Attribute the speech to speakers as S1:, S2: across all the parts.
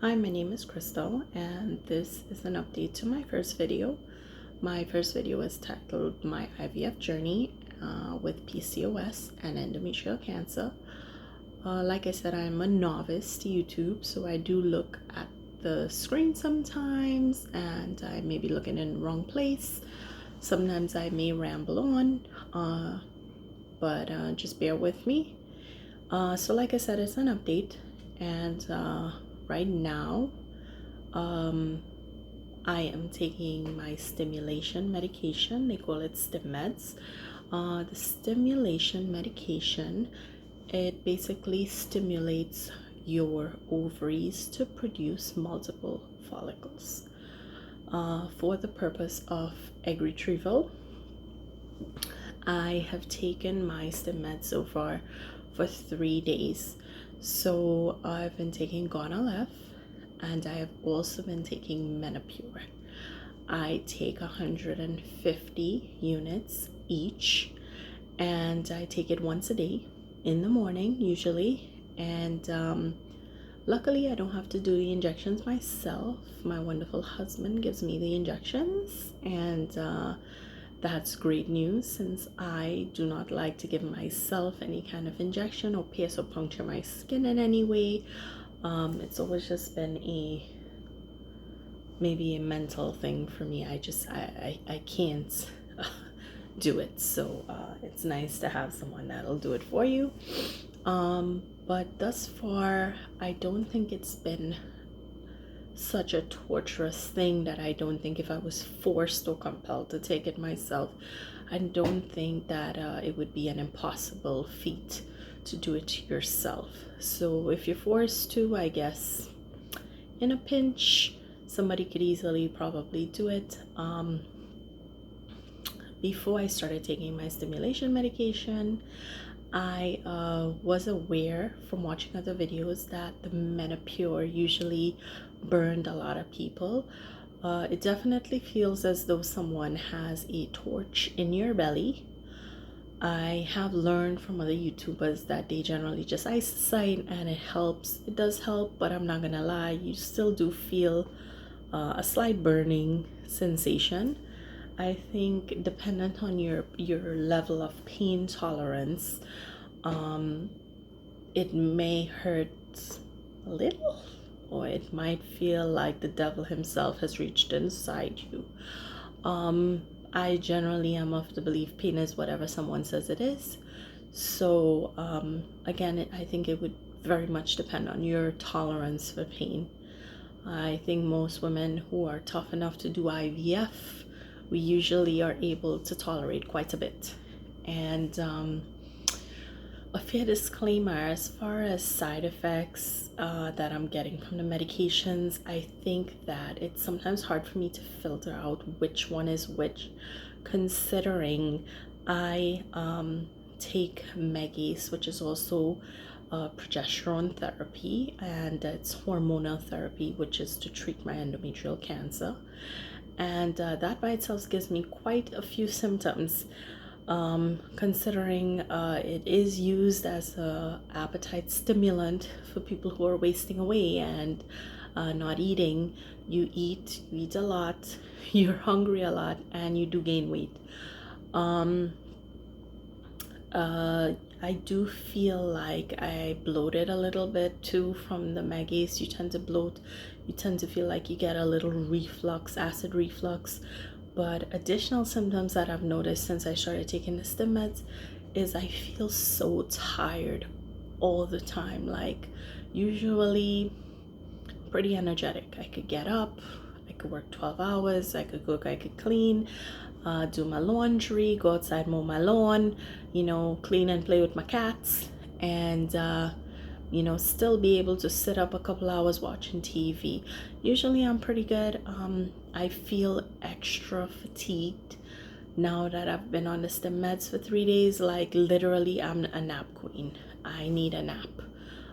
S1: Hi, my name is Crystal, and this is an update to my first video. My first video is titled My IVF Journey with PCOS and Endometrial Cancer. Like I said, I'm a novice to YouTube, so I do look at the screen sometimes, and I may be looking in the wrong place. Sometimes I may ramble on, but just bear with me. So like I said, it's an update, and right now I am taking my stimulation medication. They call it Stim meds. The stimulation medication, it basically stimulates your ovaries to produce multiple follicles for the purpose of egg retrieval. I have taken my Stim meds so far for 3 days. So I've been taking Gonal-F, and I have also been taking Menopur. I take 150 units each, and I take it once a day in the morning usually. And luckily I don't have to do the injections myself. My wonderful husband gives me the injections, and that's great news, since I do not like to give myself any kind of injection or pierce or puncture my skin in any way. It's always just been maybe a mental thing for me. I can't do it. So it's nice to have someone that'll do it for you. But thus far, I don't think it's been such a torturous thing that I don't think if I was forced or compelled to take it myself, I don't think that it would be an impossible feat to do it yourself. So if you're forced to, I guess in a pinch, somebody could easily probably do it. Before I started taking my stimulation medication, I was aware from watching other videos that the Menopur usually burned a lot of people. It definitely feels as though someone has a torch in your belly. I have learned from other YouTubers that they generally just ice the site and it helps. It does help, but I'm not gonna lie, you still do feel a slight burning sensation. I think dependent on your level of pain tolerance, it may hurt a little, or it might feel like the devil himself has reached inside you. I generally am of the belief pain is whatever someone says it is. So again, I think it would very much depend on your tolerance for pain. I think most women who are tough enough to do IVF, we usually are able to tolerate quite a bit. And a fair disclaimer, as far as side effects that I'm getting from the medications, I think that it's sometimes hard for me to filter out which one is which, considering I take Megace, which is also progesterone therapy, and it's hormonal therapy, which is to treat my endometrial cancer. And that by itself gives me quite a few symptoms. Considering it is used as a appetite stimulant for people who are wasting away and not eating. You eat a lot, you're hungry a lot, and you do gain weight. I do feel like I bloated a little bit too from the Megace. You tend to bloat, you tend to feel like you get a little reflux, acid reflux. But additional symptoms that I've noticed since I started taking the Stim meds is I feel so tired all the time. Like, usually pretty energetic. I could get up, I could work 12 hours, I could cook, I could clean, do my laundry, go outside, mow my lawn, clean and play with my cats, and still be able to sit up a couple hours watching TV. Usually I'm pretty good. I feel extra fatigued now that I've been on the Stim meds for 3 days. Like, literally, I'm a nap queen. I need a nap.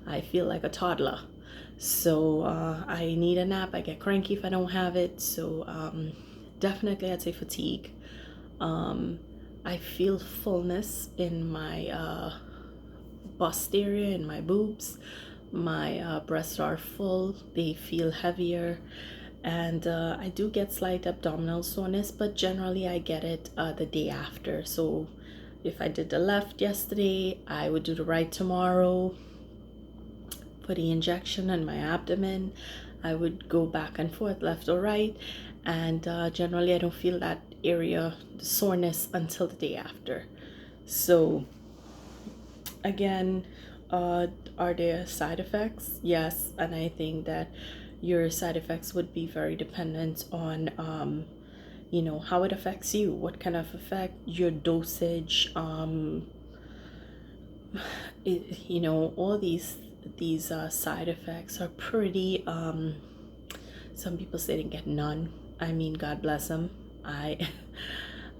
S1: I feel like a toddler. So I need a nap. I get cranky if I don't have it. So definitely I'd say fatigue. I feel fullness in my bust area, in my boobs, My breasts are full, they feel heavier, and I do get slight abdominal soreness, but generally I get it the day after. So if I did the left yesterday, I would do the right tomorrow. For the injection in my abdomen, I would go back and forth, left or right, and generally I don't feel that area, the soreness, until the day after. So again, are there side effects? Yes, and I think that your side effects would be very dependent on how it affects you, what kind of effect, your dosage, all these side effects are pretty. Some people say they get none. I mean, God bless them. I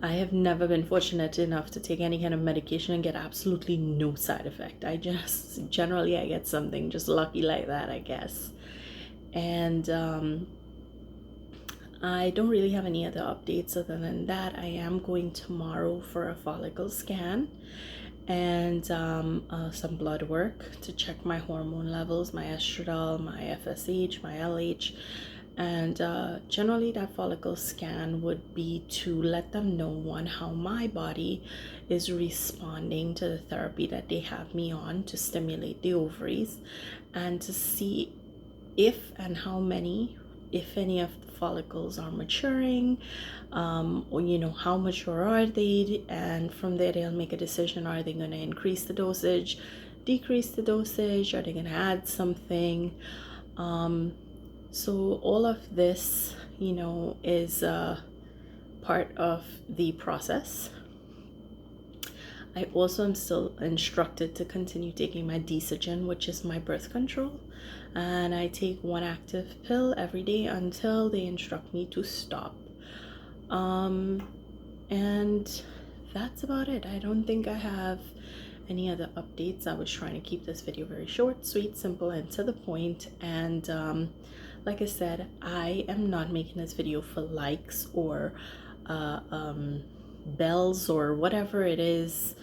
S1: I have never been fortunate enough to take any kind of medication and get absolutely no side effect. I just generally I get something, just lucky like that, I guess. And I don't really have any other updates other than that. I am going tomorrow for a follicle scan and some blood work to check my hormone levels, my estradiol, my FSH, my LH. And generally that follicle scan would be to let them know, one, how my body is responding to the therapy that they have me on to stimulate the ovaries, and to see if and how many, if any, of the follicles are maturing, or how mature are they, and from there they'll make a decision. Are they going to increase the dosage, decrease the dosage, are they going to add something? So all of this is part of the process. I also am still instructed to continue taking my Desogen, which is my birth control, and I take one active pill every day until they instruct me to stop. And that's about it. I don't think I have any other updates. I was trying to keep this video very short, sweet, simple, and to the point. And like I said, I am not making this video for likes or bells or whatever it is.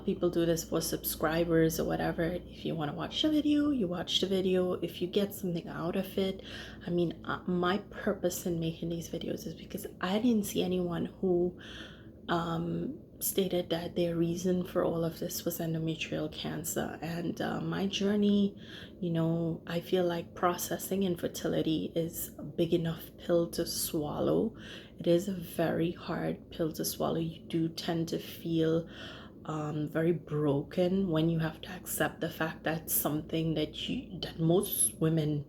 S1: People do this for subscribers or whatever. If you want to watch the video, you watch the video. If you get something out of it, I mean, my purpose in making these videos is because I didn't see anyone who stated that their reason for all of this was endometrial cancer. And my journey, I feel like processing infertility is a big enough pill to swallow. It is a very hard pill to swallow. You do tend to feel very broken when you have to accept the fact that something that most women,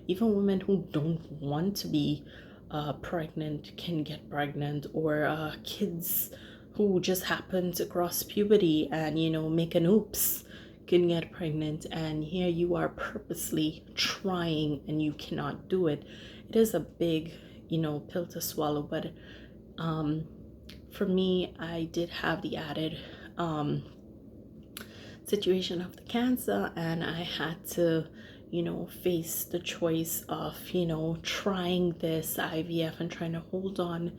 S1: even women who don't want to be pregnant, can get pregnant, or kids who just happen to cross puberty and make an oops can get pregnant, and here you are purposely trying and you cannot do it. It is a big pill to swallow. But for me, I did have the added situation of the cancer, and I had to face the choice of trying this IVF and trying to hold on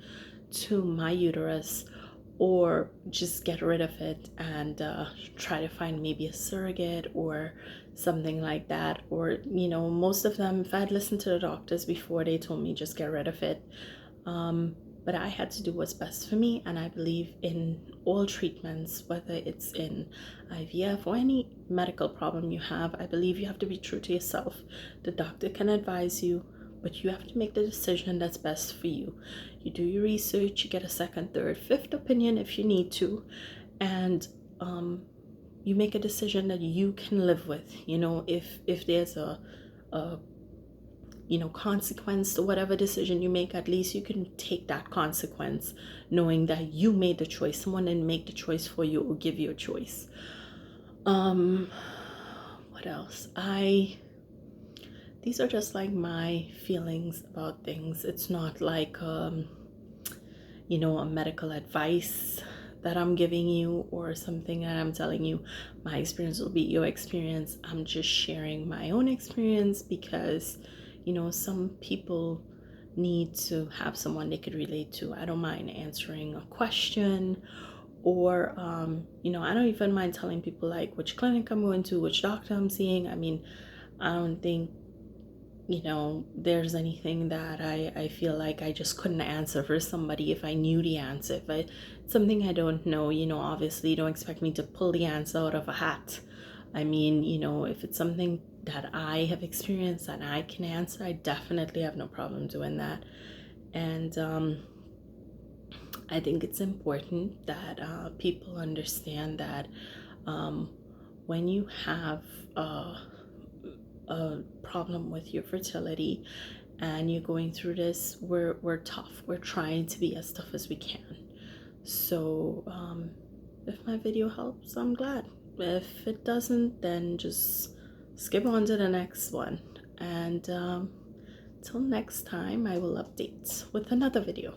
S1: to my uterus, or just get rid of it and try to find maybe a surrogate or something like that. Or most of them, if I'd listened to the doctors before, they told me just get rid of it. But I had to do what's best for me, and I believe in all treatments, whether it's in IVF or any medical problem you have. I believe you have to be true to yourself. The doctor can advise you, but you have to make the decision that's best for you. You do your research, you get a second, third, fifth opinion if you need to, and you make a decision that you can live with. If there's a consequence to whatever decision you make, at least you can take that consequence knowing that you made the choice. Someone didn't make the choice for you or give you a choice. What else? These are just like my feelings about things. It's not like a medical advice that I'm giving you or something that I'm telling you my experience will be your experience. I'm just sharing my own experience because some people need to have someone they could relate to. I don't mind answering a question, or I don't even mind telling people like which clinic I'm going to, which doctor I'm seeing. I mean, I don't think, there's anything that I feel like I just couldn't answer for somebody if I knew the answer. If it's something I don't know, obviously you don't expect me to pull the answer out of a hat. I mean, if it's something that I have experienced and I can answer, I definitely have no problem doing that. And I think it's important that people understand that um, when you have a problem with your fertility and you're going through this, we're tough. We're trying to be as tough as we can. So if my video helps, I'm glad. If it doesn't, then just skip on to the next one. And till next time, I will update with another video.